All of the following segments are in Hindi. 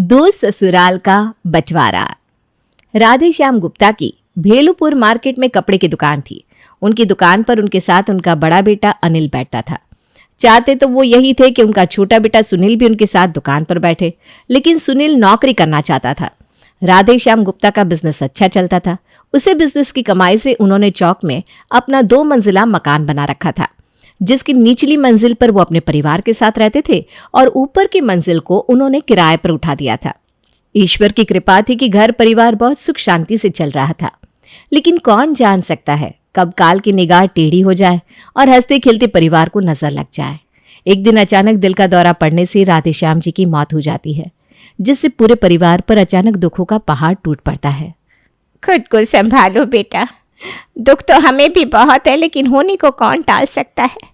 दो ससुराल का बंटवारा। राधे श्याम गुप्ता की भेलूपुर मार्केट में कपड़े की दुकान थी। उनकी दुकान पर उनके साथ उनका बड़ा बेटा अनिल बैठता था। चाहते तो वो यही थे कि उनका छोटा बेटा सुनील भी उनके साथ दुकान पर बैठे, लेकिन सुनील नौकरी करना चाहता था। राधे श्याम गुप्ता का बिजनेस अच्छा चलता था। उसे बिजनेस की कमाई से उन्होंने चौक में अपना 2 मंजिला मकान बना रखा था, जिसकी निचली मंजिल पर वो अपने परिवार के साथ रहते थे और ऊपर की मंजिल को उन्होंने किराए पर उठा दिया था। ईश्वर की कृपा थी कि घर परिवार बहुत सुख शांति से चल रहा था, लेकिन कौन जान सकता है कब काल की निगाह टेढ़ी हो जाए और हंसते खिलते परिवार को नजर लग जाए। एक दिन अचानक दिल का दौरा पड़ने से राधे श्याम जी की मौत हो जाती है, जिससे पूरे परिवार पर अचानक दुखों का पहाड़ टूट पड़ता है। खुद को संभालो बेटा, दुख तो हमें भी बहुत है, लेकिन होने को कौन टाल सकता है।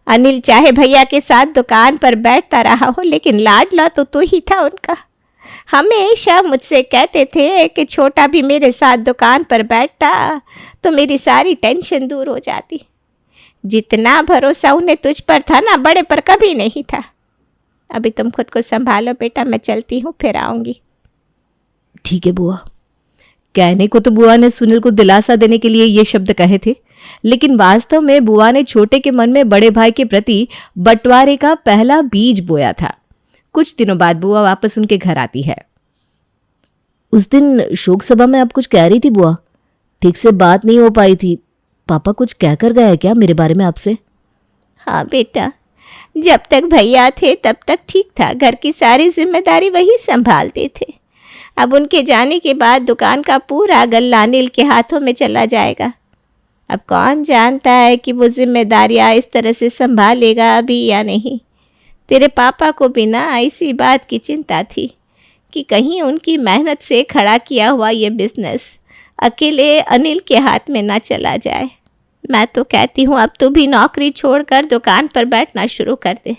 अनिल चाहे भैया के साथ दुकान पर बैठता रहा हो, लेकिन लाडला तो तू ही था उनका। हमेशा मुझसे कहते थे कि छोटा भी मेरे साथ दुकान पर बैठता तो मेरी सारी टेंशन दूर हो जाती। जितना भरोसा उन्हें तुझ पर था ना, बड़े पर कभी नहीं था। अभी तुम खुद को संभालो बेटा, मैं चलती हूँ, फिर आऊंगी। ठीक है बुआ। कहने को तो बुआ ने सुनील को दिलासा देने के लिए ये शब्द कहे थे, लेकिन वास्तव में बुआ ने छोटे के मन में बड़े भाई के प्रति बंटवारे का पहला बीज बोया था। कुछ दिनों बाद बुआ वापस उनके घर आती है। उस दिन शोक सभा में आप कुछ कह रही थी बुआ, ठीक से बात नहीं हो पाई थी। पापा कुछ कहकर गए क्या मेरे बारे में आपसे? हाँ बेटा, जब तक भैया थे तब तक ठीक था, घर की सारी जिम्मेदारी वही संभालते थे। अब उनके जाने के बाद दुकान का पूरा गल्ला अनिल के हाथों में चला जाएगा। अब कौन जानता है कि वो जिम्मेदारियाँ इस तरह से संभालेगा अभी या नहीं। तेरे पापा को भी ना इसी बात की चिंता थी कि कहीं उनकी मेहनत से खड़ा किया हुआ ये बिजनेस अकेले अनिल के हाथ में ना चला जाए। मैं तो कहती हूँ अब तू भी नौकरी छोड़कर दुकान पर बैठना शुरू कर दे।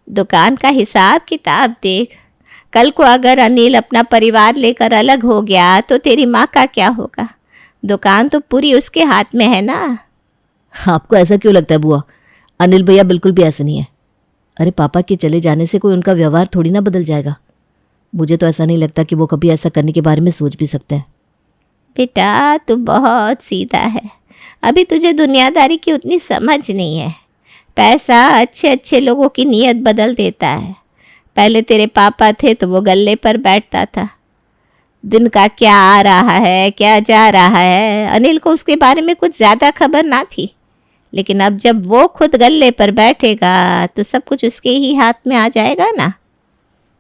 दुकान का हिसाब किताब देख। कल को अगर अनिल अपना परिवार लेकर अलग हो गया तो तेरी माँ का क्या होगा? दुकान तो पूरी उसके हाथ में है ना। आपको ऐसा क्यों लगता है बुआ? अनिल भैया बिल्कुल भी ऐसे नहीं है। अरे पापा के चले जाने से कोई उनका व्यवहार थोड़ी ना बदल जाएगा। मुझे तो ऐसा नहीं लगता कि वो कभी ऐसा करने के बारे में सोच भी सकते हैं। बेटा तू बहुत सीधा है, अभी तुझे दुनियादारी की उतनी समझ नहीं है। पैसा अच्छे अच्छे लोगों की नीयत बदल देता है। पहले तेरे पापा थे तो वो गल्ले पर बैठता था। दिन का क्या आ रहा है क्या जा रहा है अनिल को उसके बारे में कुछ ज़्यादा खबर ना थी, लेकिन अब जब वो खुद गल्ले पर बैठेगा तो सब कुछ उसके ही हाथ में आ जाएगा ना।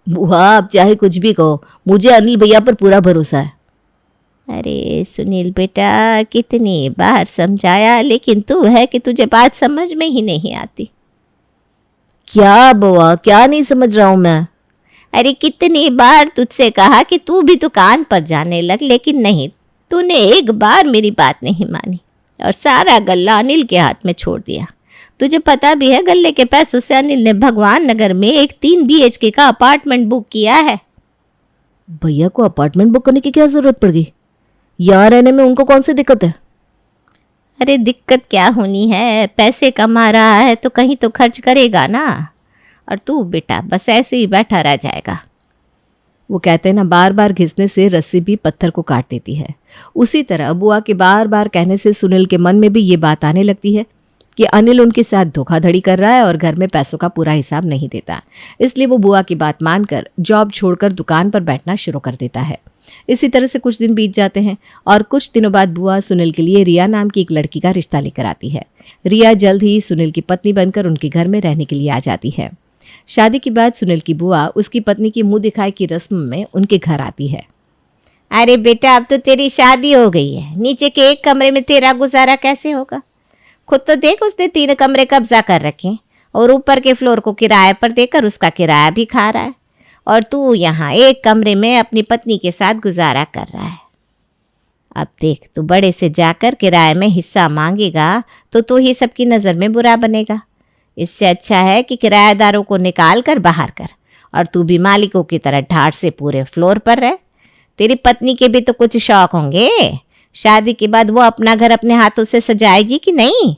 बुआ आप चाहे कुछ भी कहो, मुझे अनिल भैया पर पूरा भरोसा है। अरे सुनील बेटा, कितनी बार समझाया, लेकिन तू है कि तुझे बात समझ में ही नहीं आती। क्या बुआ, क्या नहीं समझ रहा हूँ मैं? अरे कितनी बार तुझसे कहा कि तू भी दुकान पर जाने लग, लेकिन नहीं, तूने एक बार मेरी बात नहीं मानी और सारा गल्ला अनिल के हाथ में छोड़ दिया। तुझे पता भी है गल्ले के पैसों से अनिल ने भगवान नगर में एक 3 BHK का अपार्टमेंट बुक किया है। भैया को अपार्टमेंट बुक करने की क्या जरूरत पड़ गई? यहाँ रहने में उनको कौन सी दिक्कत है? अरे दिक्कत क्या होनी है, पैसे कमा रहा है तो कहीं तो खर्च करेगा ना। और तू बेटा बस ऐसे ही बैठा रह जाएगा। वो कहते हैं ना, बार बार घिसने से रस्सी भी पत्थर को काट देती है। उसी तरह बुआ के बार बार कहने से सुनील के मन में भी ये बात आने लगती है कि अनिल उनके साथ धोखाधड़ी कर रहा है और घर में पैसों का पूरा हिसाब नहीं देता। इसलिए वो बुआ की बात मानकर जॉब छोड़कर दुकान पर बैठना शुरू कर देता है। इसी तरह से कुछ दिन बीत जाते हैं और कुछ दिनों बाद बुआ सुनील के लिए रिया नाम की एक लड़की का रिश्ता लेकर आती है। रिया जल्द ही सुनील की पत्नी बनकर उनके घर में रहने के लिए आ जाती है। शादी के बाद सुनील की बुआ उसकी पत्नी की मुंह दिखाई की रस्म में उनके घर आती है। अरे बेटा अब तो तेरी शादी हो गई है, नीचे के एक कमरे में तेरा गुजारा कैसे होगा? खुद तो देख, उसने 3 कमरे कब्जा कर रखे और ऊपर के फ्लोर को किराए पर देकर उसका किराया भी खा रहा है, और तू यहाँ एक कमरे में अपनी पत्नी के साथ गुजारा कर रहा है। अब देख, तू बड़े से जाकर किराए में हिस्सा मांगेगा तो तू ही सबकी नज़र में बुरा बनेगा। इससे अच्छा है कि किराएदारों को निकाल कर बाहर कर और तू भी मालिकों की तरह ठाठ से पूरे फ्लोर पर रह। तेरी पत्नी के भी तो कुछ शौक होंगे। शादी के बाद वो अपना घर अपने हाथों से सजाएगी कि नहीं?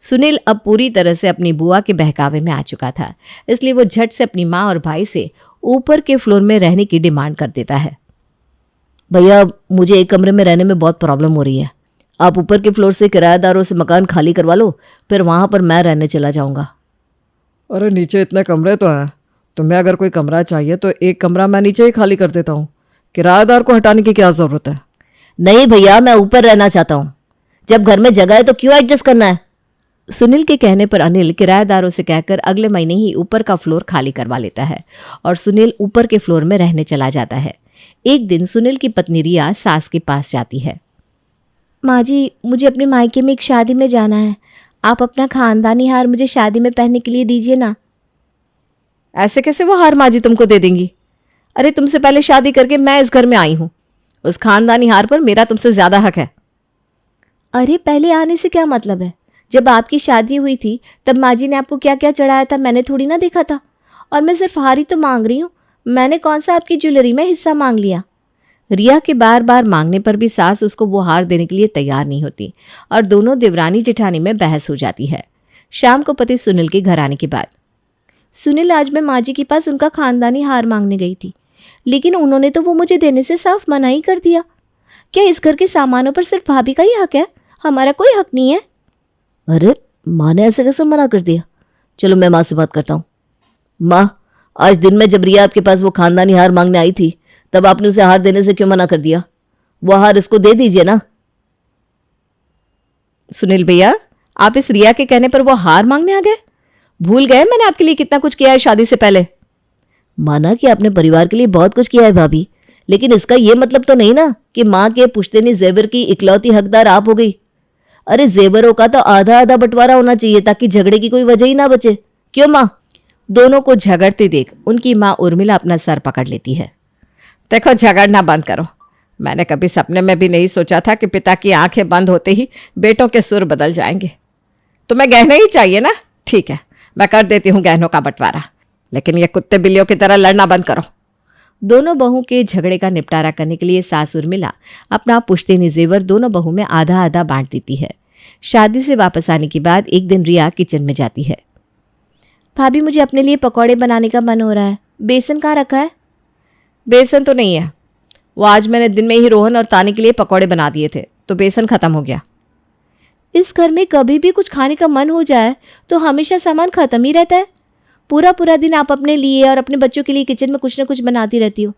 सुनील अब पूरी तरह से अपनी बुआ के बहकावे में आ चुका था, इसलिए वो झट से अपनी माँ और भाई से ऊपर के फ्लोर में रहने की डिमांड कर देता है। भैया मुझे एक कमरे में रहने में बहुत प्रॉब्लम हो रही है, आप ऊपर के फ्लोर से किराएदारों से मकान खाली करवा लो, फिर वहां पर मैं रहने चला जाऊंगा। अरे नीचे इतने कमरे तो हैं, तुम्हें अगर कोई कमरा चाहिए तो एक कमरा मैं नीचे ही खाली कर देता हूँ, किराएदार को हटाने की क्या ज़रूरत है। नहीं भैया, मैं ऊपर रहना चाहता हूँ, जब घर में जगह है तो क्यों एडजस्ट करना है। सुनील के कहने पर अनिल किराएदारों से कहकर अगले महीने ही ऊपर का फ्लोर खाली करवा लेता है और सुनील ऊपर के फ्लोर में रहने चला जाता है। एक दिन सुनील की पत्नी रिया सास के पास जाती है। माँ जी, मुझे अपने मायके में एक शादी में जाना है, आप अपना खानदानी हार मुझे शादी में पहनने के लिए दीजिए ना। ऐसे कैसे वो हार माँ जी तुमको दे देंगी? अरे तुमसे पहले शादी करके मैं इस घर में आई हूं, उस खानदानी हार पर मेरा तुमसे ज्यादा हक है। अरे पहले आने से क्या मतलब है? जब आपकी शादी हुई थी तब माँ जी ने आपको क्या क्या चढ़ाया था मैंने थोड़ी ना देखा था, और मैं सिर्फ हार ही तो मांग रही हूँ, मैंने कौन सा आपकी ज्वेलरी में हिस्सा मांग लिया। रिया के बार बार मांगने पर भी सास उसको वो हार देने के लिए तैयार नहीं होती और दोनों देवरानी जेठानी में बहस हो जाती है। शाम को पति सुनील के घर आने के बाद, सुनील, आज मैं माँ जी के पास उनका खानदानी हार मांगने गई थी, लेकिन उन्होंने तो वो मुझे देने से साफ मना ही कर दिया। क्या इस घर के सामानों पर सिर्फ भाभी का ही हक है, हमारा कोई हक नहीं है? अरे माँ ने ऐसे कैसे मना कर दिया? चलो मैं माँ से बात करता हूँ। माँ, आज दिन में जब रिया आपके पास वो खानदानी हार मांगने आई थी तब आपने उसे हार देने से क्यों मना कर दिया? वो हार इसको दे दीजिए ना। सुनील भैया, आप इस रिया के कहने पर वो हार मांगने आ गए? भूल गए मैंने आपके लिए कितना कुछ किया है शादी से पहले। माना कि आपने परिवार के लिए बहुत कुछ किया है भाभी, लेकिन इसका ये मतलब तो नहीं ना कि माँ के पुश्तैनी जेवर की इकलौती हकदार आप हो गई। अरे जेवरों का तो आधा आधा बंटवारा होना चाहिए ताकि झगड़े की कोई वजह ही ना बचे। क्यों माँ? दोनों को झगड़ते देख उनकी माँ उर्मिला अपना सर पकड़ लेती है। देखो, झगड़ना बंद करो। मैंने कभी सपने में भी नहीं सोचा था कि पिता की आंखें बंद होते ही बेटों के सुर बदल जाएंगे। तुम्हें गहने ही चाहिए ना? ठीक है, मैं कर देती हूँ गहनों का बंटवारा, लेकिन ये कुत्ते बिल्लियों की तरह लड़ना बंद करो। दोनों बहू के झगड़े का निपटारा करने के लिए सास उर्मिला अपना पुश्तैनी जेवर दोनों बहू में आधा आधा बांट देती है। शादी से वापस आने के बाद एक दिन रिया किचन में जाती है। भाभी, मुझे अपने लिए पकौड़े बनाने का मन हो रहा है, बेसन कहाँ रखा है? बेसन तो नहीं है, वो आज मैंने दिन में ही रोहन और तानी के लिए पकौड़े बना दिए थे तो बेसन खत्म हो गया। इस घर में कभी भी कुछ खाने का मन हो जाए तो हमेशा सामान खत्म ही रहता है। पूरा पूरा दिन आप अपने लिए और अपने बच्चों के लिए किचन में कुछ ना कुछ बनाती रहती हो।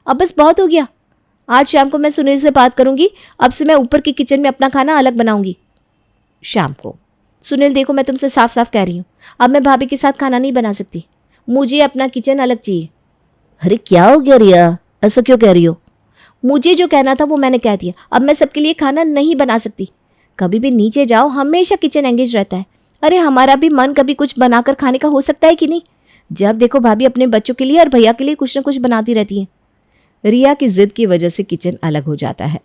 अब बस बहुत हो गया। आज शाम को मैं सुनील से बात करूंगी, अब से मैं ऊपर की किचन में अपना खाना अलग बनाऊंगी। शाम को, सुनील देखो, मैं तुमसे साफ साफ कह रही हूँ, अब मैं भाभी के साथ खाना नहीं बना सकती, मुझे अपना किचन अलग चाहिए। अरे क्या हो गया रिया, ऐसा क्यों कह रही हो? मुझे जो कहना था वो मैंने कह दिया, अब मैं सबके लिए खाना नहीं बना सकती। कभी भी नीचे जाओ हमेशा किचन एंगेज रहता है। अरे हमारा भी मन कभी कुछ बनाकर खाने का हो सकता है कि नहीं? जब देखो भाभी अपने बच्चों के लिए और भैया के लिए कुछ ना कुछ बनाती रहती है। रिया की जिद की वजह से किचन अलग हो जाता है।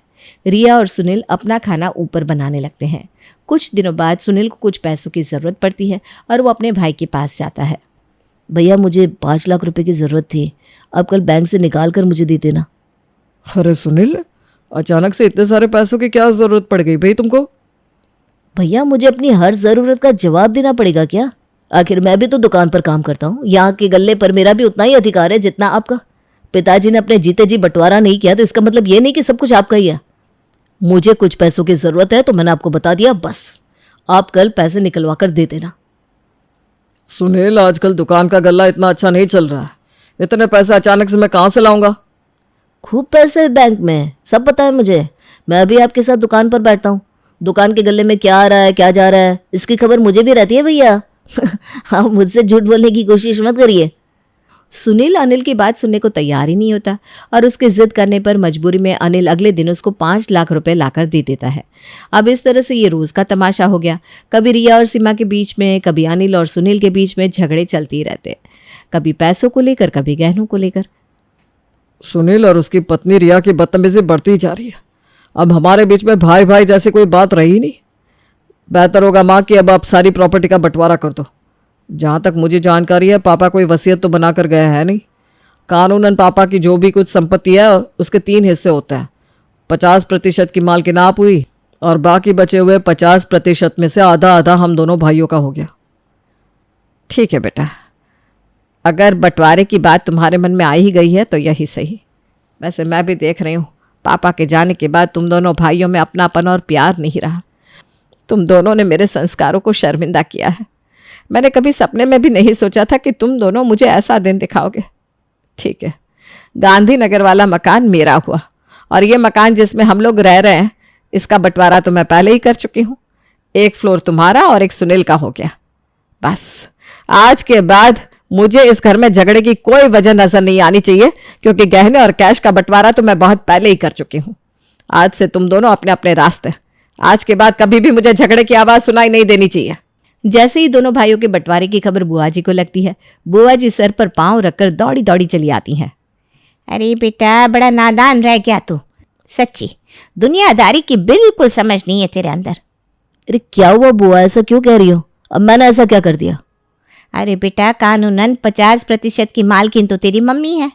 रिया और सुनील अपना खाना ऊपर बनाने लगते हैं। कुछ दिनों बाद सुनील को कुछ पैसों की ज़रूरत पड़ती है और वो अपने भाई के पास जाता है। भैया, मुझे 5 लाख रुपए की ज़रूरत थी, अब कल बैंक से निकाल कर मुझे दे देना। अरे सुनील, अचानक से इतने सारे पैसों की क्या ज़रूरत पड़ गई भाई तुमको? भैया, मुझे अपनी हर ज़रूरत का जवाब देना पड़ेगा क्या? आखिर मैं भी तो दुकान पर काम करता हूँ, यहाँ के गल्ले पर मेरा भी उतना ही अधिकार है जितना आपका। पिताजी ने अपने जीते जी बंटवारा नहीं किया तो इसका मतलब ये नहीं कि सब कुछ आपका ही है। मुझे कुछ पैसों की ज़रूरत है तो मैंने आपको बता दिया, बस आप कल पैसे निकलवा कर दे देना। सुनील, आजकल दुकान का गल्ला इतना अच्छा नहीं चल रहा है, इतने पैसे अचानक से मैं कहाँ से लाऊंगा? खूब पैसे बैंक में, सब पता है मुझे। मैं अभी आपके साथ दुकान पर बैठता हूँ, दुकान के गले में क्या आ रहा है क्या जा रहा है इसकी खबर मुझे भी रहती है भैया। आप मुझसे झूठ बोलने की कोशिश मत करिए। सुनील अनिल की बात सुनने को तैयार ही नहीं होता और उसकी जिद करने पर मजबूरी में अनिल अगले दिन उसको 5 लाख रुपए लाकर दे देता है। अब इस तरह से ये रोज का तमाशा हो गया। कभी रिया और सीमा के बीच में, कभी अनिल और सुनील के बीच में झगड़े चलते ही रहते हैं, कभी पैसों को लेकर कभी गहनों को लेकर। सुनील और उसकी पत्नी रिया की बदतमीजी बढ़ती ही जा रही है। अब हमारे बीच में भाई भाई जैसी कोई बात रही नहीं। बेहतर होगा माँ कि अब आप सारी प्रॉपर्टी का बंटवारा कर दो। जहाँ तक मुझे जानकारी है पापा कोई वसीयत तो बना कर गया है नहीं। कानूनन पापा की जो भी कुछ संपत्ति है उसके 3 हिस्से होते हैं। 50% की मालकिन आप हुई और बाकी बचे हुए 50% में से आधा आधा हम दोनों भाइयों का हो गया। ठीक है बेटा, अगर बंटवारे की बात तुम्हारे मन में आ ही गई है तो यही सही। वैसे मैं भी देख रही हूँ, पापा के जाने के बाद तुम दोनों भाइयों में अपनापन और प्यार नहीं रहा। तुम दोनों ने मेरे संस्कारों को शर्मिंदा किया है। मैंने कभी सपने में भी नहीं सोचा था कि तुम दोनों मुझे ऐसा दिन दिखाओगे। ठीक है, गांधीनगर वाला मकान मेरा हुआ, और ये मकान जिसमें हम लोग रह रहे हैं इसका बंटवारा तो मैं पहले ही कर चुकी हूँ। एक फ्लोर तुम्हारा और एक सुनील का हो गया। बस आज के बाद मुझे इस घर में झगड़े की कोई वजह नजर नहीं आनी चाहिए, क्योंकि गहने और कैश का बंटवारा तो मैं बहुत पहले ही कर चुकी हूँ। आज से तुम दोनों अपने अपने रास्ते। आज के बाद कभी भी मुझे झगड़े की आवाज सुनाई नहीं देनी चाहिए। जैसे ही दोनों भाइयों के बंटवारे की खबर बुआ जी को लगती है, बुआ जी सर पर पांव रखकर दौड़ी दौड़ी चली आती हैं। अरे बेटा, बड़ा नादान रह गया तू। सच्ची दुनियादारी की बिल्कुल समझ नहीं है तेरे अंदर। अरे क्या हुआ बुआ, ऐसा क्यों कह रही हो? अब मैंने ऐसा क्या कर दिया? अरे बेटा, कानूनन 50% की मालकिन तो तेरी मम्मी है,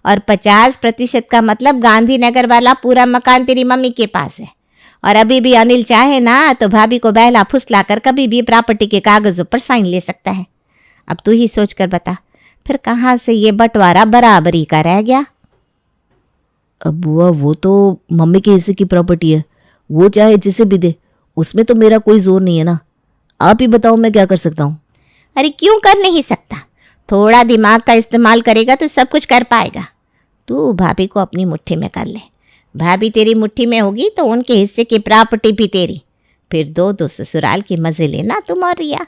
और 50% का मतलब गांधीनगर वाला पूरा मकान तेरी मम्मी के पास है। और अभी भी अनिल चाहे ना तो भाभी को बहला फुसला कर कभी भी प्रॉपर्टी के कागजों पर साइन ले सकता है। अब तू ही सोच कर बता, फिर कहाँ से ये बंटवारा बराबरी का रह गया? अब बुआ, वो तो मम्मी के हिस्से की प्रॉपर्टी है, वो चाहे जिसे भी दे, उसमें तो मेरा कोई जोर नहीं है ना। आप ही बताओ मैं क्या कर सकता हूँ? अरे क्यों कर नहीं सकता? थोड़ा दिमाग का इस्तेमाल करेगा तो सब कुछ कर पाएगा। तू भाभी को अपनी मुट्ठी में कर ले। भाभी तेरी मुट्ठी में होगी तो उनके हिस्से की प्रॉपर्टी भी तेरी। फिर दो दो ससुराल के मजे लेना तुम और रिया।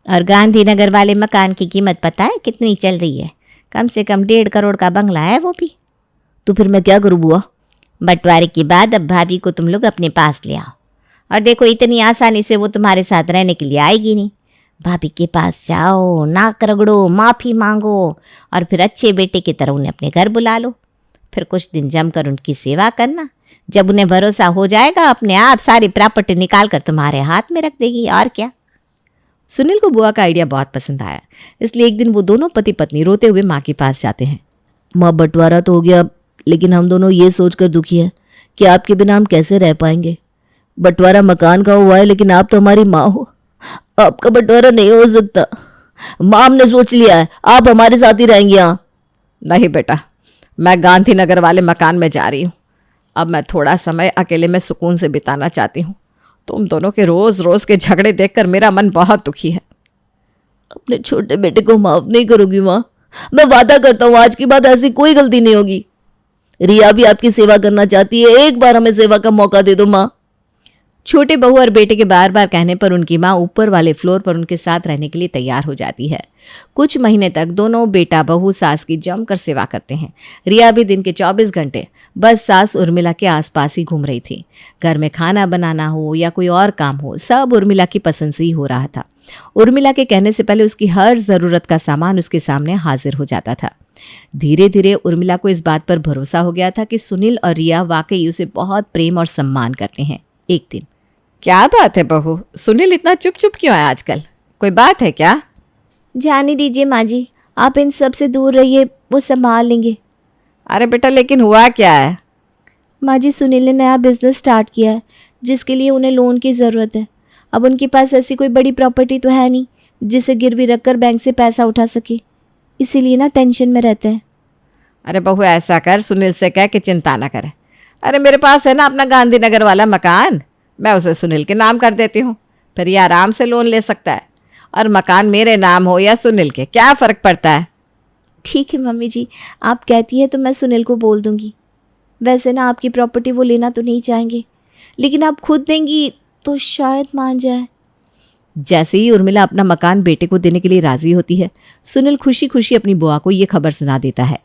और गांधीनगर वाले मकान की कीमत पता है कितनी चल रही है? कम से कम 1.5 करोड़ का बंगला है वो भी। तो फिर मैं क्या करूँ बुआ? बंटवारे के बाद अब भाभी को तुम लोग अपने पास ले आओ। और देखो, इतनी आसानी से वो तुम्हारे साथ रहने के लिए आएगी नहीं। भाभी के पास जाओ, नाक रगड़ो, माफ़ी मांगो, और फिर अच्छे बेटे की तरह उन्हें अपने घर बुला लो। फिर कुछ दिन जमकर उनकी सेवा करना। जब उन्हें भरोसा हो जाएगा, अपने आप सारी प्रॉपर्टी निकाल कर तुम्हारे हाथ में रख देगी। और क्या? सुनील को बुआ का आइडिया बहुत पसंद आया, इसलिए एक दिन वो दोनों पति पत्नी रोते हुए माँ के पास जाते हैं। माँ, बंटवारा तो हो गया, लेकिन हम दोनों ये सोचकर दुखी है कि आपके बिना हम कैसे रह पाएंगे। बंटवारा मकान का हुआ है, लेकिन आप तो हमारी माँ हो, आपका बंटवारा नहीं हो सकता। माँ, हमने सोच लिया है, आप हमारे साथ ही रहेंगे यहाँ। नहीं बेटा, मैं गांधीनगर वाले मकान में जा रही हूँ। अब मैं थोड़ा समय अकेले में सुकून से बिताना चाहती हूँ। तुम दोनों के रोज रोज के झगड़े देखकर मेरा मन बहुत दुखी है। अपने छोटे बेटे को माफ नहीं करोगी माँ? मैं वादा करता हूँ आज के बाद ऐसी कोई गलती नहीं होगी। रिया भी आपकी सेवा करना चाहती है, एक बार हमें सेवा का मौका दे दो माँ। छोटे बहू और बेटे के बार बार कहने पर उनकी माँ ऊपर वाले फ्लोर पर उनके साथ रहने के लिए तैयार हो जाती है। कुछ महीने तक दोनों बेटा बहू सास की जमकर सेवा करते हैं। रिया भी दिन के 24 घंटे बस सास उर्मिला के आसपास ही घूम रही थी। घर में खाना बनाना हो या कोई और काम हो, सब उर्मिला की पसंद से ही हो रहा था। उर्मिला के कहने से पहले उसकी हर ज़रूरत का सामान उसके सामने हाजिर हो जाता था। धीरे धीरे उर्मिला को इस बात पर भरोसा हो गया था कि सुनील और रिया वाकई उसे बहुत प्रेम और सम्मान करते हैं। एक दिन, क्या बात है बहू, सुनील इतना चुप चुप क्यों है आजकल? कोई बात है क्या? जाने दीजिए माँ जी, आप इन सब से दूर रहिए, वो संभाल लेंगे। अरे बेटा, लेकिन हुआ क्या है? माँ जी, सुनील ने नया बिजनेस स्टार्ट किया है, जिसके लिए उन्हें लोन की ज़रूरत है। अब उनके पास ऐसी कोई बड़ी प्रॉपर्टी तो है नहीं जिसे गिरवी रखकर बैंक से पैसा उठा सके, इसीलिए ना टेंशन में रहते हैं। अरे बहू, ऐसा कर, सुनील से कह कि चिंता ना करे। अरे मेरे पास है ना अपना गांधीनगर वाला मकान, मैं उसे सुनील के नाम कर देती हूँ। फिर ये आराम से लोन ले सकता है। और मकान मेरे नाम हो या सुनील के, क्या फ़र्क पड़ता है? ठीक है मम्मी जी, आप कहती है तो मैं सुनील को बोल दूंगी। वैसे ना आपकी प्रॉपर्टी वो लेना तो नहीं चाहेंगे, लेकिन आप खुद देंगी तो शायद मान जाए। जैसे ही उर्मिला अपना मकान बेटे को देने के लिए राजी होती है, सुनील खुशी खुशी अपनी बुआ को ये खबर सुना देता है।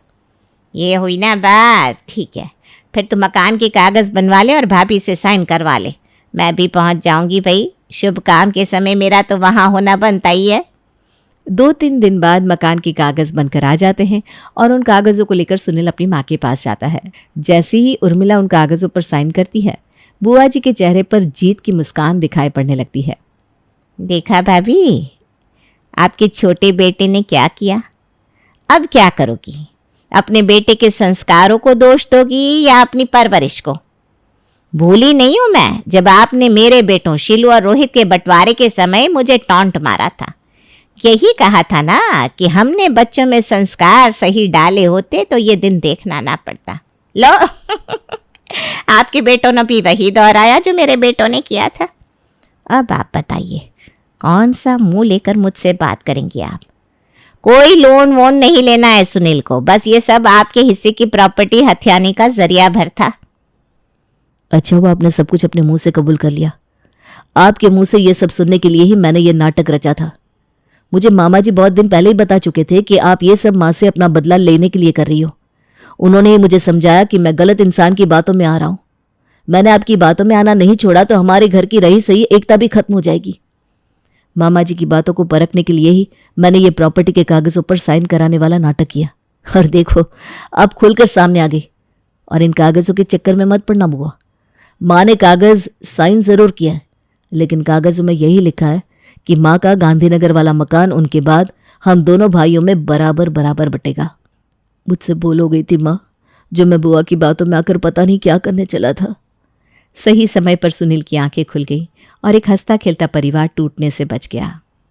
ये हुई ना बात, ठीक है, फिर तो मकान के कागज़ बनवा ले और भाभी से साइन करवा ले। मैं भी पहुंच जाऊंगी भाई, शुभ काम के समय मेरा तो वहां होना बनता ही है। 2-3 दिन बाद मकान के कागज़ बनकर आ जाते हैं और उन कागज़ों को लेकर सुनील अपनी माँ के पास जाता है। जैसे ही उर्मिला उन कागज़ों पर साइन करती है, बुआ जी के चेहरे पर जीत की मुस्कान दिखाई पड़ने लगती है। देखा भाभी, आपके छोटे बेटे ने क्या किया। अब क्या करोगी? अपने बेटे के संस्कारों को दोष दोगी या अपनी परवरिश को? भूली नहीं हूं मैं जब आपने मेरे बेटों शिलू और रोहित के बंटवारे के समय मुझे टॉन्ट मारा था यही कहा था ना कि हमने बच्चों में संस्कार सही डाले होते तो ये दिन देखना ना पड़ता। लो आपके बेटों ने भी वही दोहराया जो मेरे बेटों ने किया था। अब आप बताइए कौन सा मुंह लेकर मुझसे बात करेंगी आप? कोई लोन वोन नहीं लेना है सुनील को, बस ये सब आपके हिस्से की प्रॉपर्टी हथियाने का जरिया भर था। अच्छा हुआ आपने सब कुछ अपने मुंह से कबूल कर लिया। आपके मुंह से ये सब सुनने के लिए ही मैंने ये नाटक रचा था। मुझे मामा जी बहुत दिन पहले ही बता चुके थे कि आप ये सब माँ से अपना बदला लेने के लिए कर रही हो। उन्होंने ही मुझे समझाया कि मैं गलत इंसान की बातों में आ रहा हूं। मैंने आपकी बातों में आना नहीं छोड़ा तो हमारे घर की रही सही एकता भी खत्म हो जाएगी। मामा जी की बातों को परखने के लिए ही मैंने ये प्रॉपर्टी के कागजों पर साइन कराने वाला नाटक किया। और देखो अब खुलकर सामने आ गई। और इन कागजों के चक्कर में मत पड़ना बुआ। माँ ने कागज साइन जरूर किया है, लेकिन कागजों में यही लिखा है कि माँ का गांधीनगर वाला मकान उनके बाद हम दोनों भाइयों में बराबर बराबर बटेगा। मुझसे बोल हो गई थी माँ, जो मैं बुआ की बातों में आकर पता नहीं क्या करने चला था। सही समय पर सुनील की आंखें खुल गई और एक हंसता खेलता परिवार टूटने से बच गया।